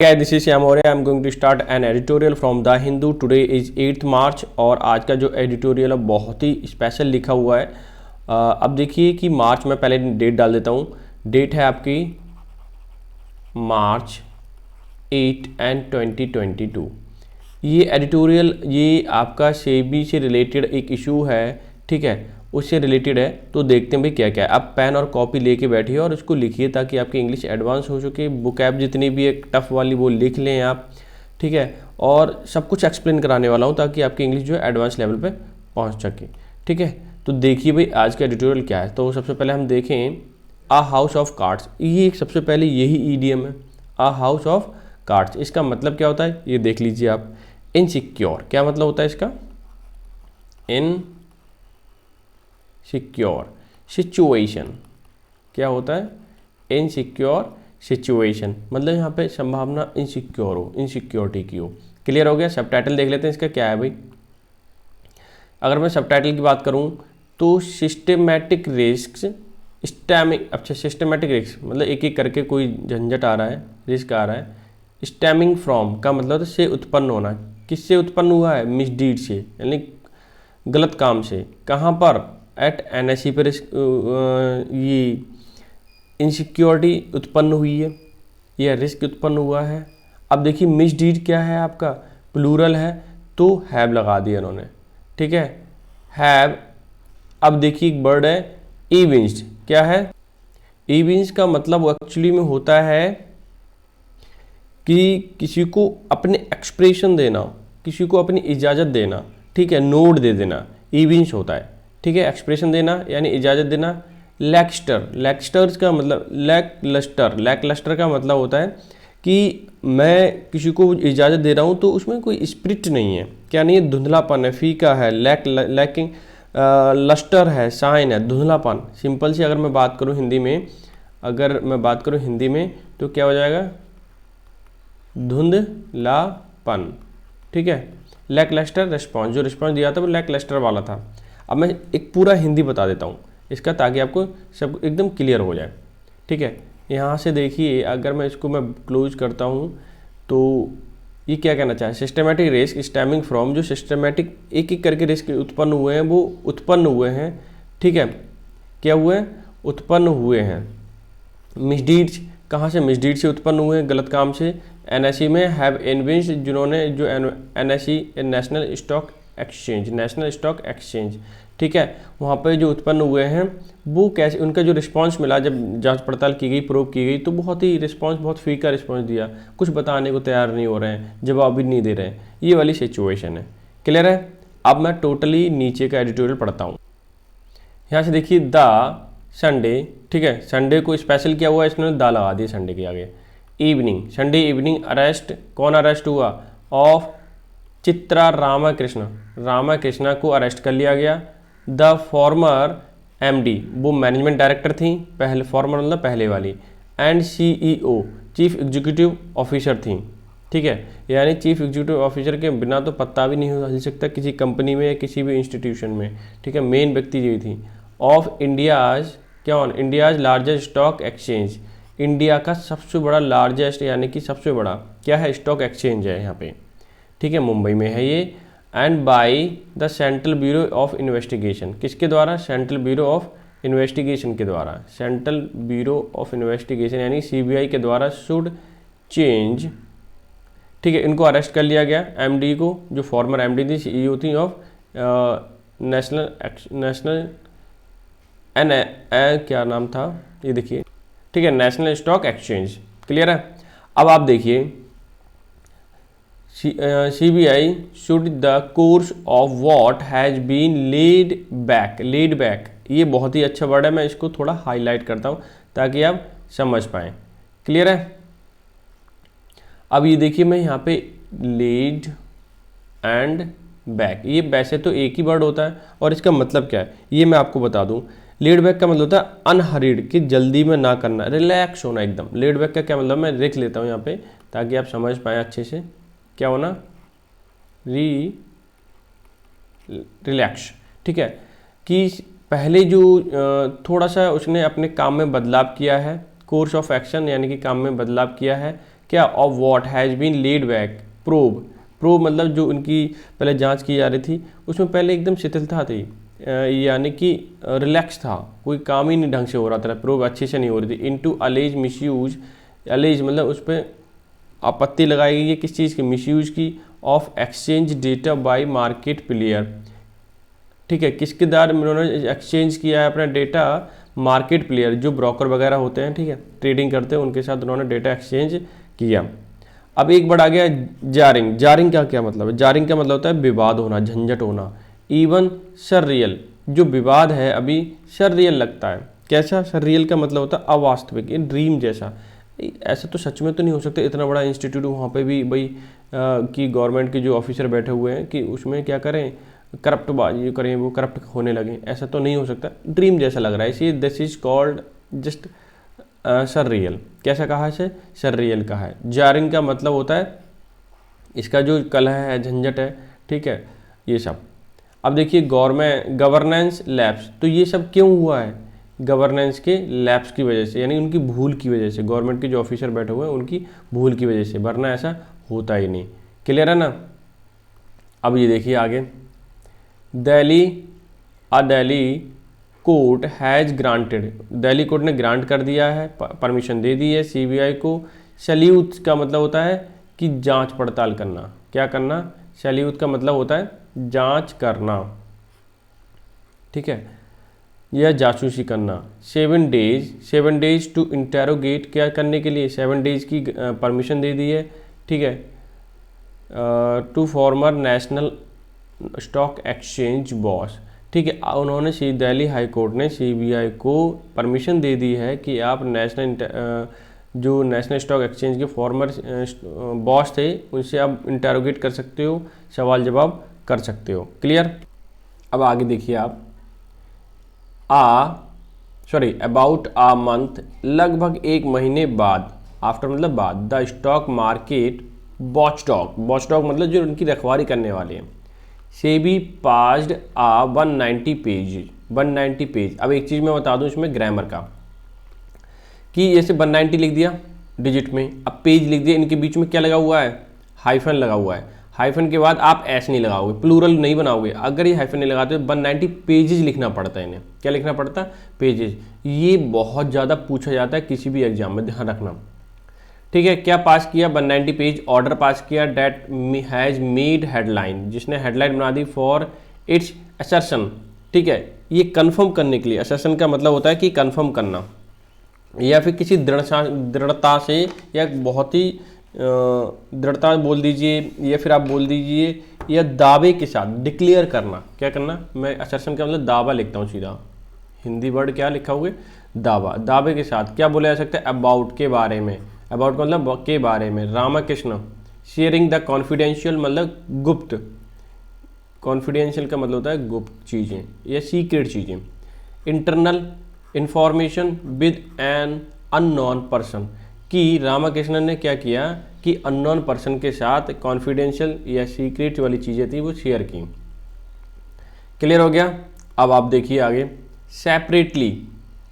Guys, this is Shyam Aurya. I'm going to start an editorial from The Hindu. Today is 8th March और आज का जो editorial है बहुत ही special लिखा हुआ है। अब देखिए कि मार्च में पहले डेट डाल देता हूँ। डेट है आपकी मार्च 8 एंड 2022। ये एडिटोरियल ये आपका सेबी से रिलेटेड एक इशू है, ठीक है, उससे रिलेटेड है। तो देखते हैं भाई क्या क्या है। आप पेन और कॉपी लेके बैठिए और उसको लिखिए ताकि आपकी इंग्लिश एडवांस हो सके। बुक ऐप जितनी भी एक टफ़ वाली वो लिख लें आप, ठीक है। और सब कुछ एक्सप्लेन कराने वाला हूँ ताकि आपकी इंग्लिश जो है एडवांस लेवल पे पहुँच सके, ठीक है। तो देखिए भाई आज का एडिटोरियल क्या है। तो सबसे पहले हम देखें आ हाउस ऑफ कार्ड्स। ये एक सबसे पहले यही ईडीएम है, आ हाउस ऑफ कार्ड्स। इसका मतलब क्या होता है ये देख लीजिए आप। इनसिक्योर क्या मतलब होता है इसका? सिक्योर सिचुएशन क्या होता है? इनसिक्योर सिचुएशन मतलब यहाँ पे संभावना इनसिक्योर हो, इनसिक्योरिटी की हो। क्लियर हो गया। सबटाइटल देख लेते हैं इसका क्या है भाई। अगर मैं सबटाइटल की बात करूँ तो सिस्टमेटिक रिस्क स्टैमिंग। अच्छा, सिस्टमेटिक रिस्क मतलब एक एक करके कोई झंझट आ रहा है, रिस्क आ रहा है। स्टैमिंग फ्रॉम का मतलब से उत्पन्न होना। किससे उत्पन्न हुआ है? मिसडीड से, यानी गलत काम से। कहाँ पर? एट एनएसई पर ये इनसिक्योरिटी उत्पन्न हुई है, यह रिस्क उत्पन्न हुआ है। अब देखिए मिसडीड क्या है आपका? प्लूरल है तो हैव लगा दिया इन्होंने, ठीक है, हैव। अब देखिए एक वर्ड है इविंस्ड। क्या है? इविंस्ड का मतलब एक्चुअली में होता है कि किसी को अपने एक्सप्रेशन देना, किसी को अपनी इजाज़त देना, ठीक है, नोट दे देना, इविंस होता है, ठीक है। एक्सप्रेशन देना यानी इजाज़त देना। लैक्स्टर, लैक्स्टर्स का मतलब लैकलस्टर, लैकलस्टर का मतलब होता है कि मैं किसी को इजाज़त दे रहा हूँ तो उसमें कोई स्पिरिट नहीं है। क्या नहीं है? धुंधलापन है, फीका है। लैकिंग लस्टर है, शाइन है, धुंधलापन। सिंपल सी अगर मैं बात करूँ हिंदी में, अगर मैं बात करूँ हिंदी में तो क्या हो जाएगा? धुंधलापन, ठीक है। लैकलस्टर रिस्पॉन्स, जो रिस्पॉन्स दिया था वो लैकलस्टर वाला था। अब मैं एक पूरा हिंदी बता देता हूँ इसका ताकि आपको सब एकदम क्लियर हो जाए, ठीक है। यहाँ से देखिए अगर मैं इसको मैं क्लोज करता हूँ तो ये क्या कहना चाहे? सिस्टमेटिक रिस्क स्टेमिंग फ्रॉम, जो सिस्टमेटिक एक एक करके रिस्क उत्पन्न हुए हैं वो उत्पन्न हुए हैं, ठीक है। क्या हुए हैं? उत्पन्न हुए हैं। मिसडीड्स कहाँ से? मिसडीड से उत्पन्न हुए हैं, गलत काम से। एनएसई में हैव इन्वेंस्ड, जिन्होंने जो NSE national Stock exchange, national Stock exchange, ठीक है, वहाँ पे जो उत्पन्न हुए हैं वो कैसे, उनका जो रिस्पांस मिला जब जांच पड़ताल की गई, प्रोब की गई, तो बहुत ही रिस्पांस, बहुत फीका रिस्पांस दिया। कुछ बताने को तैयार नहीं हो रहे हैं, जवाब भी नहीं दे रहे हैं। ये वाली सिचुएशन है। क्लियर है? अब मैं टोटली नीचे का एडिटोरियल पढ़ता हूँ। यहाँ से देखिए द संडे, ठीक है, संडे को स्पेशल किया हुआ है, इसने दा लगा दिया संडे के आगे। इवनिंग, संडे इवनिंग अरेस्ट, कौन अरेस्ट हुआ? ऑफ चित्रा रामाकृष्ण, रामाकृष्णा को अरेस्ट कर लिया गया। द फॉर्मर एमडी, वो मैनेजमेंट डायरेक्टर थी, पहले फॉर्मर मतलब पहले वाली। And CEO, chief executive officer थी, ठीक है। यानी चीफ एग्जीक्यूटिव ऑफिसर के बिना तो पत्ता भी नहीं हिल सकता किसी कंपनी में या किसी भी इंस्टीट्यूशन में, ठीक है। मेन व्यक्ति यही थी। ऑफ इंडियाज, क्या on India's largest stock exchange, India का सबसे बड़ा लार्जेस्ट यानी कि सबसे बड़ा क्या है? स्टॉक एक्सचेंज है यहाँ पे, ठीक है, मुंबई में है ये। And by the central bureau of investigation, किसके द्वारा? सेंट्रल ब्यूरो ऑफ इन्वेस्टिगेशन के द्वारा, सेंट्रल ब्यूरो ऑफ इन्वेस्टिगेशन यानी सीबीआई के द्वारा। शुड चेंज, ठीक है, इनको अरेस्ट कर लिया गया। एमडी को, जो फॉर्मर एमडी थी, सीईओ थी ऑफ नेशनल क्या नाम था ये देखिए, ठीक है, नेशनल स्टॉक एक्सचेंज। क्लियर है? अब आप देखिए CBI should the course of what has been led back, led back, ये बहुत ही अच्छा वर्ड है, मैं इसको थोड़ा हाईलाइट करता हूँ ताकि आप समझ पाएँ। क्लियर है? अब ये देखिए मैं यहाँ पे लेड एंड बैक, ये वैसे तो एक ही वर्ड होता है और इसका मतलब क्या है ये मैं आपको बता दूँ। लेड बैक का मतलब होता है अनहरीड, कि जल्दी में ना करना, रिलैक्स होना एकदम। लेड बैक का क्या मतलब? मैं लिख लेता हूँ यहाँ पे ताकि आप समझ पाएँ अच्छे से। क्या होना? रिलैक्स, ठीक है, कि पहले जो थोड़ा सा उसने अपने काम में बदलाव किया है, कोर्स ऑफ एक्शन यानी कि काम में बदलाव किया है, क्या of what has been led back probe. Probe मतलब जो उनकी पहले जांच की जा रही थी उसमें पहले एकदम शिथिलता थी, यानी कि रिलैक्स था, कोई काम ही नहीं ढंग से हो रहा था, प्रोब अच्छे से नहीं हो रही थी। इनटू अलेज मिसयूज, अलेज मतलब उस पर आपत्ति लगाई गई है किस चीज़ की, मिसयूज की, of exchange data bye market player. ठीक है, किसके द्वारा उन्होंने एक्सचेंज किया है अपना डेटा, मार्केट प्लेयर जो ब्रोकर वगैरह होते हैं, ठीक है, ट्रेडिंग करते हैं, उनके साथ उन्होंने डेटा एक्सचेंज किया। अब एक बार आ गया जारिंग। जारिंग का क्या मतलब है? जारिंग का मतलब होता है विवाद होना, झंझट होना। इवन सररियल, जो विवाद है अभी सररियल लगता है। कैसा? सररियल का मतलब होता है अवास्तविक, ड्रीम जैसा। ऐसा तो सच में तो नहीं हो सकता, इतना बड़ा इंस्टीट्यूट वहाँ पे भी भाई कि गवर्नमेंट के जो ऑफिसर बैठे हुए हैं कि उसमें क्या करें, करप्ट बाजी करें, वो करप्ट होने लगे, ऐसा तो नहीं हो सकता, ड्रीम जैसा लग रहा है। इसलिए this is called just surreal. कैसा कहा है इसे? सररियल कहा है। जारिंग का मतलब होता है इसका जो कलह है, झंझट है, ठीक है, ये सब। अब देखिए गवर्नेंस लैप्स, तो ये सब क्यों हुआ है? गवर्नेंस के लैप्स की वजह से, यानी उनकी भूल की वजह से, गवर्नमेंट के जो ऑफिसर बैठे हुए हैं उनकी भूल की वजह से, वरना ऐसा होता ही नहीं। क्लियर है ना? अब ये देखिए आगे, Delhi court has granted, Delhi court ने ग्रांट कर दिया है, परमिशन दे दी है सीबीआई को। सैल्यूट का मतलब होता है कि जांच पड़ताल करना। क्या करना? सैल्यूट का मतलब होता है जांच करना, ठीक है, या जासूसी करना। 7 डेज टू इंटेरोगेट, क्या करने के लिए? 7 डेज की परमिशन दे दी है, ठीक है, to former National Stock Exchange boss, ठीक है। उन्होंने दिल्ली हाई कोर्ट ने सीबीआई को परमिशन दे दी है कि आप जो नेशनल स्टॉक एक्सचेंज के फॉर्मर बॉस थे उनसे आप इंटेरोगेट कर सकते हो, सवाल जवाब कर सकते हो। क्लियर? अब आगे देखिए आप, अबाउट आ मंथ, लगभग एक महीने बाद, आफ्टर मतलब बाद, द स्टॉक मार्केट वॉचडॉग मतलब जो उनकी रखवाली करने वाले हैं, सेबी पास्ड आ 190 पेज। अब एक चीज़ मैं बता दूं इसमें ग्रामर का, कि जैसे 190 लिख दिया डिजिट में, अब पेज लिख दिया, इनके बीच में क्या लगा हुआ है? हाइफन लगा हुआ है। हाइफन के बाद आप एस नहीं लगाओगे, प्लूरल नहीं बनाओगे। अगर ये हाइफन नहीं लगाते तो 190 पेजेज लिखना पड़ता है इन्हें। क्या लिखना पड़ता है? पेजेज। ये बहुत ज़्यादा पूछा जाता है किसी भी एग्जाम में, ध्यान रखना, ठीक है। क्या पास किया? 190 पेज ऑर्डर पास किया, डेट हैज़ मेड हेडलाइन, जिसने हेडलाइन बना दी, फॉर इट्स असर्शन, ठीक है, ये कंफर्म करने के लिए। असर्शन का मतलब होता है कि कंफर्म करना, या फिर किसी दृढ़ता से, या बहुत ही दृढ़ता बोल दीजिए, या फिर आप बोल दीजिए, या दावे के साथ डिक्लेयर करना। क्या करना? मैं असर्शन का मतलब दावा लिखता हूँ सीधा, हिंदी वर्ड क्या लिखा हुआ? दावा। दावे के साथ क्या बोला जा सकता है? अबाउट, के बारे में। अबाउट का मतलब के बारे में। रामाकृष्ण शेयरिंग द कॉन्फिडेंशियल मतलब गुप्त, कॉन्फिडेंशियल का मतलब होता है गुप्त चीज़ें या सीक्रेट चीज़ें। Internal information with an unknown person, कि रामाकृष्णन ने क्या किया कि अननोन पर्सन के साथ कॉन्फिडेंशियल या सीक्रेट वाली चीज़ें थी वो शेयर की। क्लियर हो गया? अब आप देखिए आगे, सेपरेटली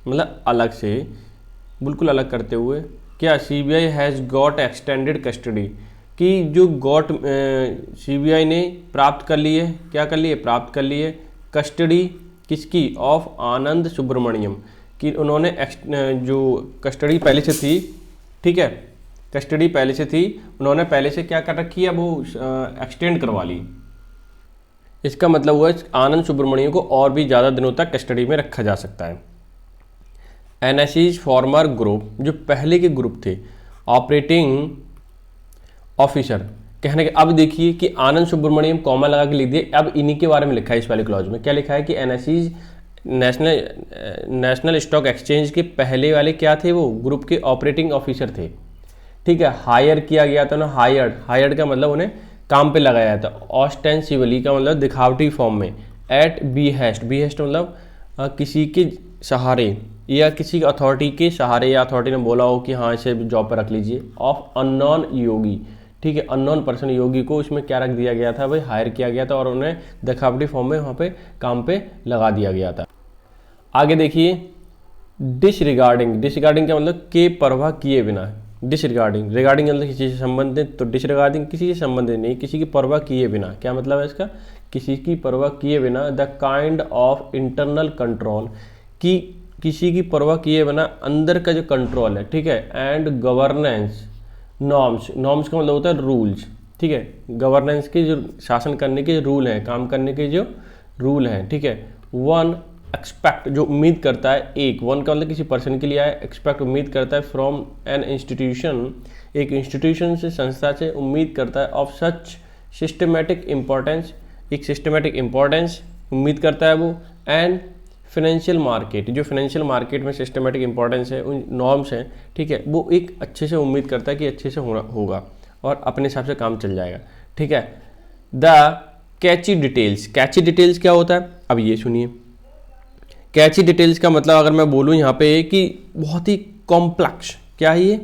मतलब अलग से, बिल्कुल अलग करते हुए, क्या CBI has got extended custody, कि जो सीबीआई ने प्राप्त कर ली है, क्या कर ली है? प्राप्त कर ली है कस्टडी, किसकी? ऑफ आनंद सुब्रमण्यम, कि उन्होंने जो कस्टडी पहले से थी, ठीक है, कस्टडी पहले से थी, उन्होंने पहले से क्या कर रखी है? वो एक्सटेंड करवा ली। इसका मतलब हुआ आनंद सुब्रमण्यम को और भी ज़्यादा दिनों तक कस्टडी में रखा जा सकता है। एनएसईज फॉर्मर ग्रुप, जो पहले के ग्रुप थे, ऑपरेटिंग ऑफिसर, कहने के, अब देखिए कि आनंद सुब्रमण्यम कॉमा लगा के लिख दिए, अब इन्हीं के बारे में लिखा है इस वाले क्लॉज में। क्या लिखा है कि एनएसईज नेशनल स्टॉक एक्सचेंज के पहले वाले क्या थे? वो ग्रुप के ऑपरेटिंग ऑफिसर थे, ठीक है। हायर किया गया था ना, हायर्ड का मतलब उन्हें काम पे लगाया था। ऑस्टेंसिवली का मतलब दिखावटी फॉर्म में। एट बीहेस्ट मतलब किसी के सहारे या किसी अथॉरिटी के सहारे, या अथॉरिटी ने बोला हो कि हाँ इसे जॉब पर रख लीजिए। ऑफ अननोन योगी, ठीक है, अननोन पर्सन योगी को इसमें क्या रख दिया गया था भाई? हायर किया गया था और उन्हें दिखावटी फॉर्म में वहाँ पे काम पे लगा दिया गया था। आगे देखिए, डिसरिगार्डिंग का मतलब के परवाह किए बिना, डिसरिगार्डिंग, रिगार्डिंग मतलब किसी से संबंधित, तो डिसरिगार्डिंग किसी से संबंधित नहीं, किसी की परवाह किए बिना। क्या मतलब है इसका? किसी की परवाह किए बिना। The kind of internal control, कि किसी की परवाह किए बिना अंदर का जो कंट्रोल है, ठीक है। एंड गवर्नेंस नॉर्म्स, नॉर्म्स का मतलब होता है रूल्स, ठीक है। गवर्नेंस के जो शासन करने के रूल हैं, काम करने के जो रूल हैं, ठीक है। वन एक्सपेक्ट, जो उम्मीद करता है, एक वन का मतलब किसी पर्सन के लिए है, एक्सपेक्ट उम्मीद करता है, फ्रॉम एन इंस्टीट्यूशन, एक इंस्टीट्यूशन से, संस्था से उम्मीद करता है, ऑफ सच सिस्टमेटिक इम्पोर्टेंस, एक सिस्टमेटिक इम्पोर्टेंस उम्मीद करता है वो, एंड फाइनेंशियल मार्केट, जो फाइनेंशियल मार्केट में सिस्टमेटिक इंपॉर्टेंस है, उन नॉर्म्स हैं, ठीक है, वो एक अच्छे से उम्मीद करता है कि अच्छे से होगा और अपने हिसाब से काम चल जाएगा, ठीक है। The catchy details, catchy details क्या होता है? अब ये सुनिए, कैची डिटेल्स का मतलब अगर मैं बोलूँ यहाँ पे कि बहुत ही कॉम्प्लेक्स, क्या है ये?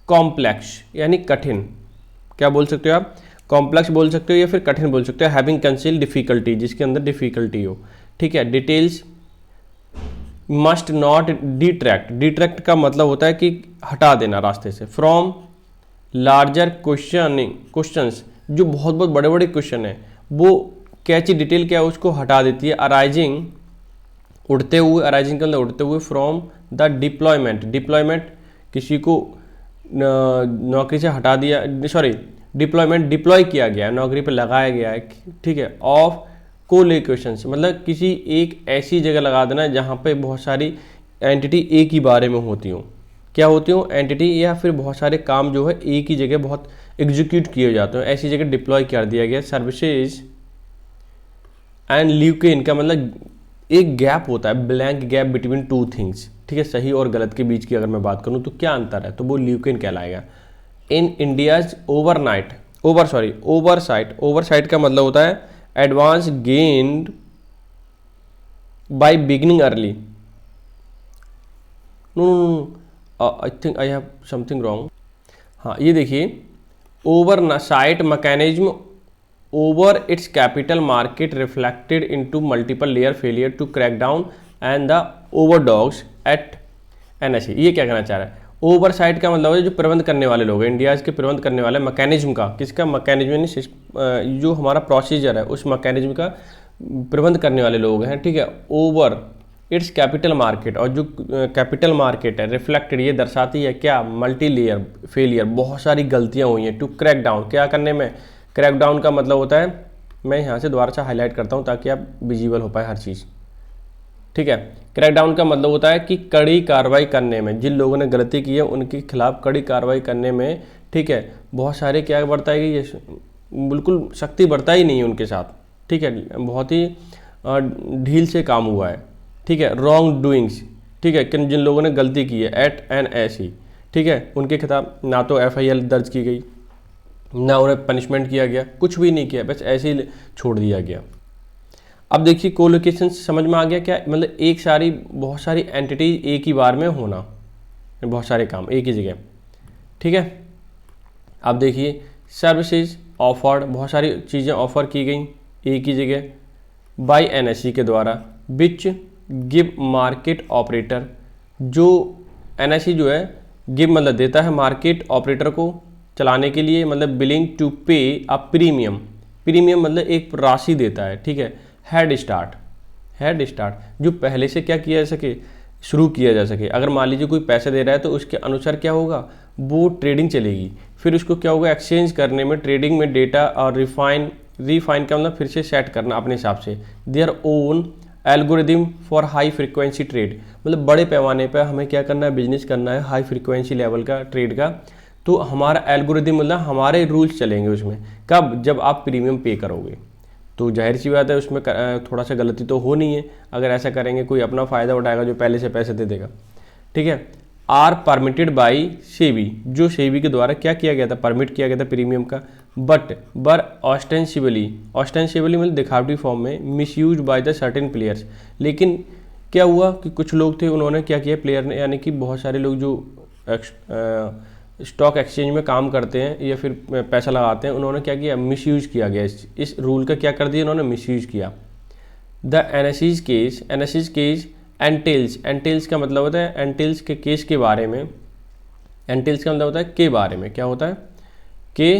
कॉम्प्लेक्स यानी कठिन, क्या बोल सकते हो आप? कॉम्प्लेक्स बोल सकते हो या फिर कठिन बोल सकते हो। हैविंग कंसील डिफिकल्टी, जिसके अंदर डिफिकल्टी हो, ठीक है। Details must not detract, detract का मतलब होता है कि हटा देना रास्ते से, फ्रॉम लार्जर क्वेश्चंस, जो बहुत बहुत बड़े बड़े क्वेश्चन है वो कैची डिटेल क्या है उसको हटा देती है। अराइजिंग, उड़ते हुए, अराइजिंग का मतलब उड़ते हुए, फ्रॉम द डिप्लॉयमेंट, डिप्लॉयमेंट किसी को नौकरी से हटा दिया, सॉरी डिप्लॉयमेंट, डिप्लॉय किया गया है, नौकरी पर लगाया गया है, ठीक है। ऑफ कोलोकेशंस मतलब किसी एक ऐसी जगह लगा देना जहाँ पे बहुत सारी एंटिटी एक ही बारे में होती हों, क्या होती हों? एंटिटी, या फिर बहुत सारे काम जो है एक ही जगह बहुत एग्जीक्यूट किए जाते हैं, ऐसी जगह डिप्लॉय कर दिया गया। सर्विसेज एंड ल्यूकेन का मतलब एक गैप होता है, blank gap between two things, ठीक है। सही और गलत के बीच की अगर मैं बात करूँ तो क्या अंतर है, तो वो ल्यूकेन कहलाएगा। इन इंडियाज ओवरसाइट, ओवरसाइट का मतलब होता है advance gained by beginning early. No I think I have something wrong. हाँ ये देखिए, oversight mechanism over its capital market reflected into multiple layer failure to crack down and the overdogs at NSE. ये क्या कहना चाह रहा है? Oversight का मतलब है जो प्रबंध करने वाले लोग हैं, इंडिया के प्रबंध करने वाले मैकेनिज्म का, किसका? मैकेनिज्म, जो हमारा प्रोसीजर है उस मैकेनिज्म का प्रबंध करने वाले लोग हैं, ठीक है। ओवर इट्स कैपिटल मार्केट, और जो कैपिटल मार्केट है रिफ्लेक्टेड, ये दर्शाती है क्या? मल्टी लेयर फेलियर, बहुत सारी गलतियाँ हुई हैं। टू क्रैक डाउन, क्या करने में? क्रैक डाउन का मतलब होता है, मैं यहाँ से दोबारा से हाईलाइट करता हूँ ताकि आप विजिबल हो पाए हर चीज़, ठीक है। क्रैक डाउन का मतलब होता है कि कड़ी कार्रवाई करने में, जिन लोगों ने गलती की है उनके खिलाफ कड़ी कार्रवाई करने में, ठीक है। बहुत सारे क्या बरताएगी, ये बिल्कुल सख्ती बरता ही नहीं है उनके साथ, ठीक है। बहुत ही ढील से काम हुआ है, ठीक है। रॉन्ग डूइंग्स, ठीक है, कि जिन लोगों ने गलती की है एट एन एसी, ठीक है, उनके खिलाफ ना तो FIR दर्ज की गई, ना उन्हें पनिशमेंट किया गया, कुछ भी नहीं किया, बस ऐसे ही छोड़ दिया गया। अब देखिए कोलोकेशन समझ में आ गया क्या? मतलब बहुत सारी एंटिटी एक ही बार में होना, बहुत सारे काम एक ही जगह, ठीक है। अब देखिए सर्विसेज ऑफर्ड, बहुत सारी चीज़ें ऑफर की गई एक ही जगह बाय NSE के द्वारा, विच गिव मार्केट ऑपरेटर, जो NSE जो है गिव मतलब देता है मार्केट ऑपरेटर को चलाने के लिए, मतलब बिलिंग टू पे अ प्रीमियम, प्रीमियम मतलब एक राशि देता है, ठीक है। हेड स्टार्ट जो पहले से क्या किया जा सके, शुरू किया जा सके। अगर मान लीजिए कोई पैसे दे रहा है तो उसके अनुसार क्या होगा, वो ट्रेडिंग चलेगी, फिर उसको क्या होगा, एक्सचेंज करने में, ट्रेडिंग में डेटा और रिफाइन का मतलब फिर से सेट करना अपने हिसाब से। Their own algorithm for high frequency trade, मतलब बड़े पैमाने पर हमें क्या करना है, बिजनेस करना है हाई फ्रिक्वेंसी लेवल का ट्रेड का, तो हमारा एल्गोरिदम मतलब हमारे रूल्स चलेंगे उसमें। कब? जब आप प्रीमियम पे करोगे, तो जाहिर सी बात है उसमें थोड़ा सा गलती तो हो नहीं है। अगर ऐसा करेंगे कोई अपना फ़ायदा उठाएगा जो पहले से पैसे दे देगा, ठीक है। आर परमिटेड बाई सेबी, जो सेबी के द्वारा क्या किया गया था, परमिट किया गया था प्रीमियम का, बट ऑस्टेंसिबली मतलब दिखावटी फॉर्म में, miss use by the certain players. लेकिन क्या हुआ कि कुछ लोग थे, उन्होंने क्या किया, प्लेयर ने, यानी कि बहुत सारे लोग जो स्टॉक एक्सचेंज में काम करते हैं या फिर पैसा लगाते हैं, उन्होंने क्या किया, मिसयूज किया गया, इस रूल का क्या कर दिया उन्होंने, मिसयूज किया। द NSE's केस एंटेल्स का मतलब होता है, एंटेल्स के केस के बारे में, एंटिल्स का मतलब होता है के बारे में, क्या होता है, के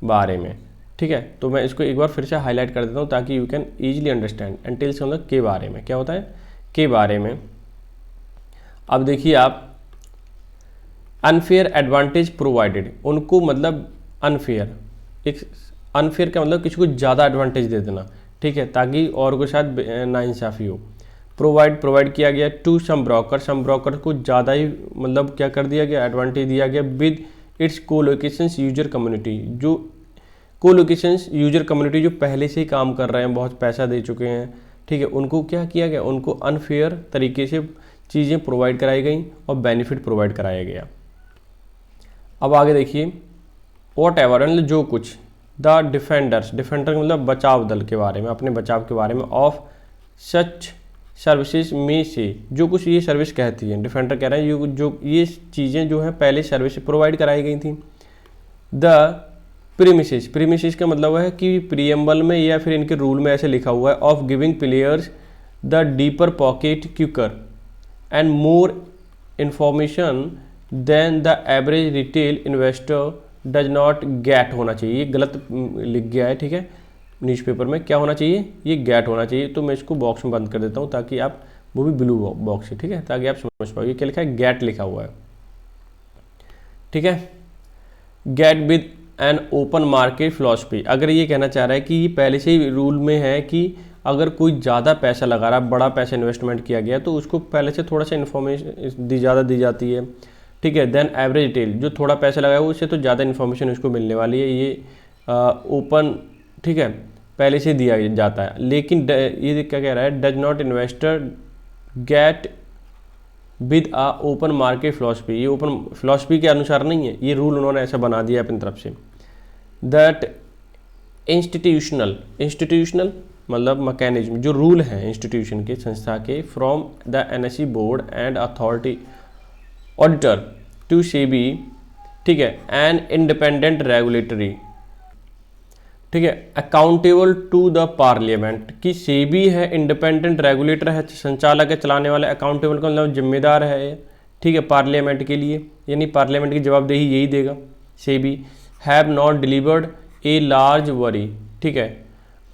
बारे में, ठीक है। तो मैं इसको एक बार फिर से हाईलाइट कर देता हूँ ताकि you can easily understand. Antilles का मतलब के बारे में, क्या होता है, के बारे में। अब देखिए आप, अनफेयर एडवांटेज प्रोवाइडेड, उनको मतलब अनफेयर, एक अनफेयर का मतलब किसी को ज़्यादा एडवांटेज दे देना, ठीक है, ताकि और को शायद नाइंसाफ़ी हो। प्रोवाइड किया गया टू सम ब्रोकर को ज़्यादा ही मतलब क्या कर दिया गया, एडवांटेज दिया गया with its collocations user community, जो कोलोकेशंस यूजर कम्युनिटी जो पहले से ही काम कर रहे हैं, बहुत पैसा दे चुके हैं, ठीक है, उनको क्या किया गया, उनको अनफेयर तरीके से चीज़ें प्रोवाइड कराई गई और बेनिफिट प्रोवाइड कराया गया। अब आगे देखिए, वॉट एवर मतलब जो कुछ, द डिफेंडर का मतलब बचाव दल के बारे में, अपने बचाव के बारे में, ऑफ सच सर्विसेज में से, जो कुछ ये सर्विस कहती है, डिफेंडर कह रहे हैं जो ये चीज़ें जो हैं पहले सर्विस प्रोवाइड कराई गई थी। द प्रीमिसेस का मतलब है कि प्रीएम्बल में या फिर इनके रूल में ऐसे लिखा हुआ है, of giving players the deeper pocket quicker and more information than the average retail investor does not get होना चाहिए, ये गलत लिख गया है, ठीक है, न्यूज़पेपर में क्या होना चाहिए, ये गेट होना चाहिए। तो मैं इसको बॉक्स में बंद कर देता हूँ ताकि आप, वो भी ब्लू बॉक्स है, ठीक है, ताकि आप समझ पाओ। ये क्या लिखा है, गेट लिखा हुआ है, ठीक है, get with an open market philosophy. अगर ये कहना चाह रहा है कि ये पहले से ही रूल में है कि अगर कोई ज़्यादा पैसा लगा रहा है, बड़ा पैसा इन्वेस्टमेंट किया गया, तो उसको पहले से थोड़ा सा इन्फॉर्मेशन ज़्यादा दी जाती है, ठीक है। देन एवरेज रिटेल, जो थोड़ा पैसा लगाया है उससे तो ज़्यादा इन्फॉर्मेशन उसको मिलने वाली है, ये ओपन, ठीक है, पहले से दिया जाता है। लेकिन ये क्या कह रहा है, does not investor get with a open market philosophy, ये ओपन फिलॉसफी के अनुसार नहीं है, ये रूल उन्होंने ऐसा बना दिया अपनी तरफ से। दैट इंस्टीट्यूशनल मतलब मैकेनिज्म, जो रूल हैं इंस्टीट्यूशन के, संस्था के, from the NSE board and authority auditor to SEBI, ठीक है, एंड इंडिपेंडेंट रेगुलेटरी, ठीक है, अकाउंटेबल टू द पार्लियामेंट, की सेबी है, इंडिपेंडेंट रेगुलेटर है, संचालक है, चलाने वाला, अकाउंटेबल का मतलब जिम्मेदार है, ठीक है, पार्लियामेंट के लिए, यानी पार्लियामेंट की जवाबदेही यही देगा। SEBI have not delivered a large worry, ठीक है,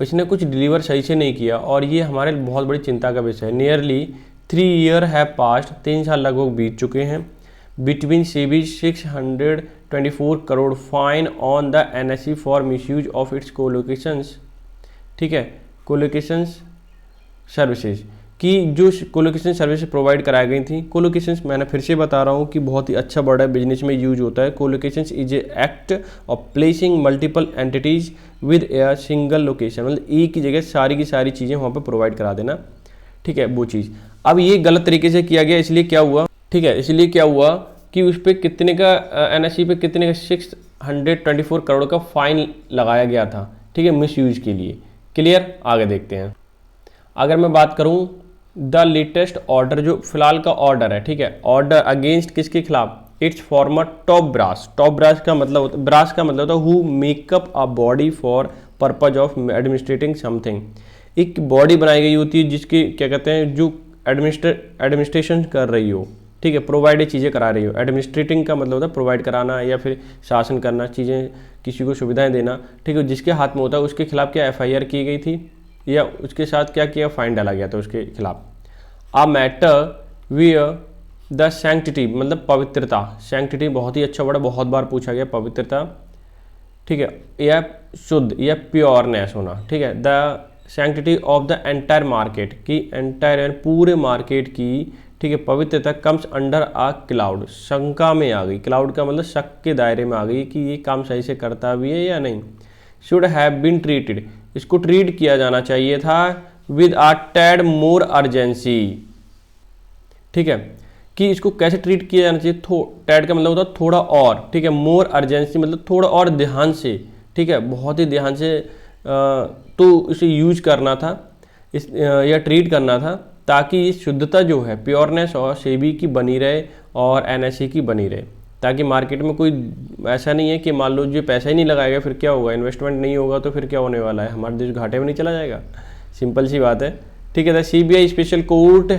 इसने कुछ डिलीवर सही से नहीं किया और ये हमारे बहुत बड़ी चिंता का विषय है। नियरली 3 ईयर हैव पास्ट, 3 साल लगभग बीत चुके हैं, between SEBI 624 crore fine on the NSE for misuse of its collocations, ठीक है, कोलोकेशंस सर्विसेज की, जो कोलोकेशन सर्विस प्रोवाइड कराई गई थी। कोलोकेशंस मैंने फिर से बता रहा हूँ कि बहुत ही अच्छा वर्ड है, बिजनेस में यूज होता है। Collocations is a act of placing multiple entities with a single location, मतलब एक ही जगह सारी की सारी चीज़ें वहाँ पर प्रोवाइड करा देना, ठीक है, वो चीज़। अब ये गलत तरीके से किया गया, इसलिए क्या हुआ, ठीक है, इसलिए क्या हुआ कि उस पर कितने का एनएसई पे कितने का 624 करोड़ का फाइन लगाया गया था, ठीक है, मिस यूज के लिए। क्लियर, आगे देखते हैं। अगर मैं बात करूं द लेटेस्ट ऑर्डर, जो फिलहाल का ऑर्डर है, ठीक है, ऑर्डर अगेंस्ट किसके खिलाफ, it's former top brass. Top brass का मतलब होता है, ब्रास का मतलब होता है who make up a body for purpose of administrating something. एक बॉडी बनाई गई होती है जिसकी क्या कहते हैं, जो एडमिनिस्ट्रेशन कर रही हो, ठीक है, प्रोवाइड चीज़ें करा रही हो। एडमिनिस्ट्रेटिंग का मतलब होता है प्रोवाइड कराना या फिर शासन करना, चीज़ें किसी को सुविधाएं देना, ठीक है, जिसके हाथ में होता है उसके खिलाफ क्या एफआईआर की गई थी या उसके साथ क्या किया, फाइन डाला गया था उसके खिलाफ। आ मैटर वियर द सैंक्टिटी मतलब पवित्रता, सैंक्टिटी बहुत ही अच्छा वर्ड, बहुत बार पूछा गया, पवित्रता, ठीक है, या शुद्ध या प्योरनेस होना, ठीक है। The sanctity of the entire market की, एंटायर पूरे मार्केट की, ठीक है, पवित्रता कम्स अंडर आ क्लाउड, शंका में आ गई। क्लाउड का मतलब शक के दायरे में आ गई कि ये काम सही से करता भी है या नहीं। शुड हैव बीन ट्रीटेड, इसको ट्रीट किया जाना चाहिए था विद आ टैड मोर अर्जेंसी, ठीक है, कि इसको कैसे ट्रीट किया जाना चाहिए, टैड का मतलब होता है थोड़ा और, ठीक है, मोर अर्जेंसी मतलब थोड़ा और ध्यान से, ठीक है, बहुत ही ध्यान से तो इसे यूज करना था या ट्रीट करना था, ताकि ये शुद्धता जो है, प्योरनेस और सेबी की बनी रहे और एनएसई की बनी रहे, ताकि मार्केट में कोई ऐसा नहीं है कि मान लो जो पैसा ही नहीं लगाएगा फिर क्या होगा, इन्वेस्टमेंट नहीं होगा तो फिर क्या होने वाला है, हमारा देश घाटे में नहीं चला जाएगा। सिंपल सी बात है, ठीक है। सीबीआई स्पेशल कोर्ट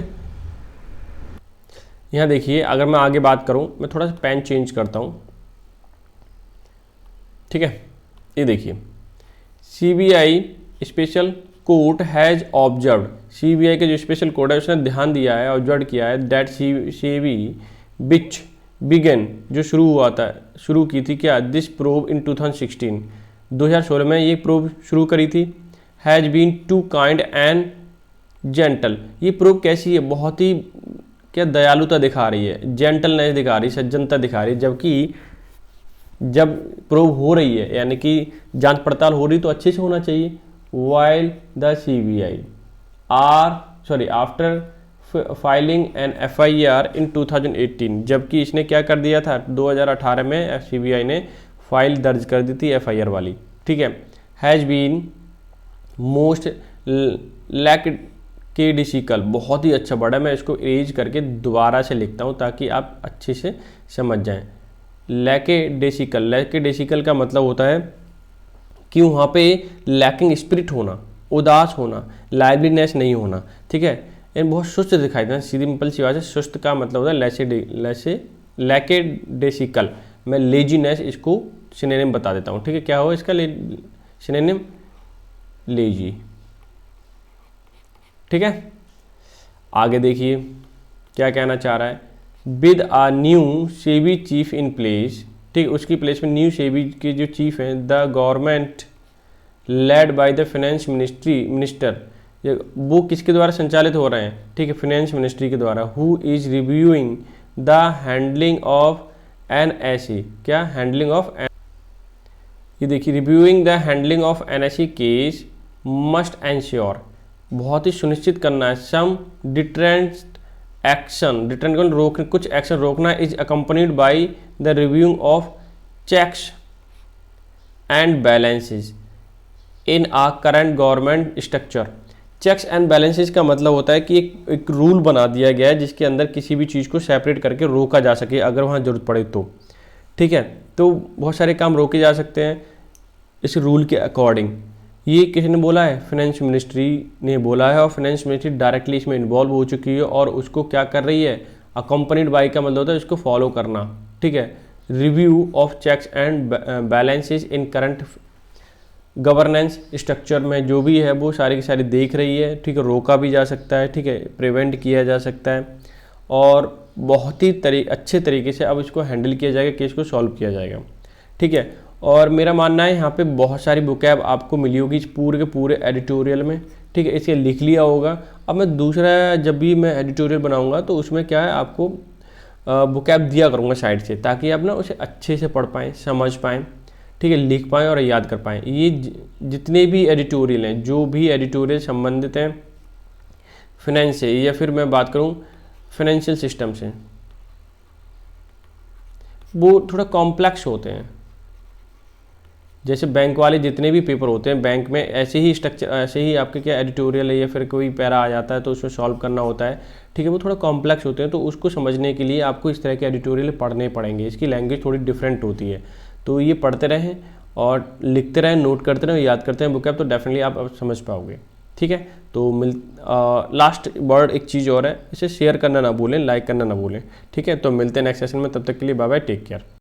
यहाँ देखिए, अगर मैं आगे बात करूँ, मैं थोड़ा सा पेन चेंज करता हूँ, ठीक है। ये देखिए, CBI special court has observed, CBI के जो स्पेशल कोर्ट है उसने ध्यान दिया है, ऑब्जर्व किया है, दैट सेबी विच बिगन, जो शुरू की थी क्या, दिस प्रोब इन 2016 में ये प्रोब शुरू करी थी, has been too kind and gentle. ये प्रोब कैसी है, बहुत ही क्या दयालुता दिखा रही है, जेंटलनेस दिखा रही है, सज्जनता दिखा रही है। जबकि जब प्रोब हो रही है, यानी कि जांच पड़ताल हो रही, तो अच्छे से होना चाहिए। While the CBI after filing an FIR in 2018, जबकि इसने क्या कर दिया था, 2018 में सीबीआई ने फाइल दर्ज कर दी थी एफआईआर वाली, ठीक है। हैज़ बीन मोस्ट लैकेडिसिकल, बहुत ही अच्छा वर्ड है, मैं इसको इरेज करके दोबारा से लिखता हूँ ताकि आप अच्छे से समझ जाएं। लैकेडिसिकल का मतलब होता है कि वहाँ पे लैकिंग स्पिरिट होना, उदास होना, लाइवलीनेस नहीं होना, ठीक है। ये बहुत सुस्त दिखाई देना, सीधी सिंपल सी बात है। सुस्त का मतलब होता है लैकेडेसिकल। मैं लेजीनेस इसको सिनोनिम बता देता हूँ, ठीक है। क्या हो इसका सिनोनिम, लेजी, ठीक है। आगे देखिए क्या कहना चाह रहा है, with a new SEBI chief in place, ठीक, उसकी प्लेस में न्यू सेबी के जो चीफ हैं, the government led by the finance minister, वो किसके द्वारा संचालित हो रहे हैं, ठीक है, फाइनेंस मिनिस्ट्री के द्वारा। Who is reviewing the handling of NSA, क्या हैंडलिंग ऑफ, ये देखिए, reviewing the handling of NSA case must ensure, बहुत ही सुनिश्चित करना है, सम डिटरेंट एक्शन, डिटरेंट रोक, कुछ एक्शन रोकना, is accompanied by the reviewing of checks and balances in a current government structure. Checks and balances का मतलब होता है कि एक रूल बना दिया गया है जिसके अंदर किसी भी चीज़ को सेपरेट करके रोका जा सके अगर वहाँ जरूरत पड़े तो, ठीक है। तो बहुत सारे काम रोके जा सकते हैं इस रूल के अकॉर्डिंग। ये किसी ने बोला है, फाइनेंस मिनिस्ट्री ने बोला है, और फाइनेंस मिनिस्ट्री डायरेक्टली इसमें इन्वॉल्व हो चुकी है और उसको क्या कर रही है, अकम्पनीड बाई का मतलब होता है इसको फॉलो करना, ठीक है। Review of checks and balances in current governance structure में जो भी है वो सारी की सारी देख रही है, ठीक है। रोका भी जा सकता है, ठीक है, प्रिवेंट किया जा सकता है, और बहुत ही अच्छे तरीके से अब इसको हैंडल किया जाएगा, केस को सॉल्व किया जाएगा, ठीक है। और मेरा मानना है यहाँ पे बहुत सारी बुकैब आपको मिली होगी इस पूरे के पूरे एडिटोरियल में, ठीक है, इसे लिख लिया होगा। अब मैं दूसरा जब भी मैं एडिटोरियल बनाऊँगा तो उसमें क्या है, आपको बुकैब दिया करूँगा साइड से, ताकि आप ना उसे अच्छे से पढ़ पाएँ, समझ पाएँ, ठीक है, लिख पाएँ और याद कर पाएँ। ये जितने भी एडिटोरियल हैं, जो भी एडिटोरियल संबंधित हैं फिनेंस से, या फिर मैं बात करूँ फाइनेंशियल सिस्टम से, वो थोड़ा कॉम्प्लेक्स होते हैं। जैसे बैंक वाले जितने भी पेपर होते हैं बैंक में, ऐसे ही स्ट्रक्चर, ऐसे ही आपके क्या एडिटोरियल है या फिर कोई पैरा आ जाता है तो उसमें सॉल्व करना होता है, ठीक है। वो थोड़ा कॉम्प्लेक्स होते हैं, तो उसको समझने के लिए आपको इस तरह के एडिटोरियल पढ़ने पड़ेंगे। इसकी लैंग्वेज थोड़ी डिफरेंट होती है, तो ये पढ़ते रहें और लिखते रहें, नोट करते रहें, याद करते हैं बुकैब, तो डेफिनेटली आप समझ पाओगे, ठीक है। तो लास्ट वर्ड एक चीज़ और है, इसे शेयर करना ना भूलें, लाइक करना ना भूलें, ठीक है। तो मिलते हैं नेक्स्ट सेशन में, तब तक के लिए बाय बाय, टेक केयर।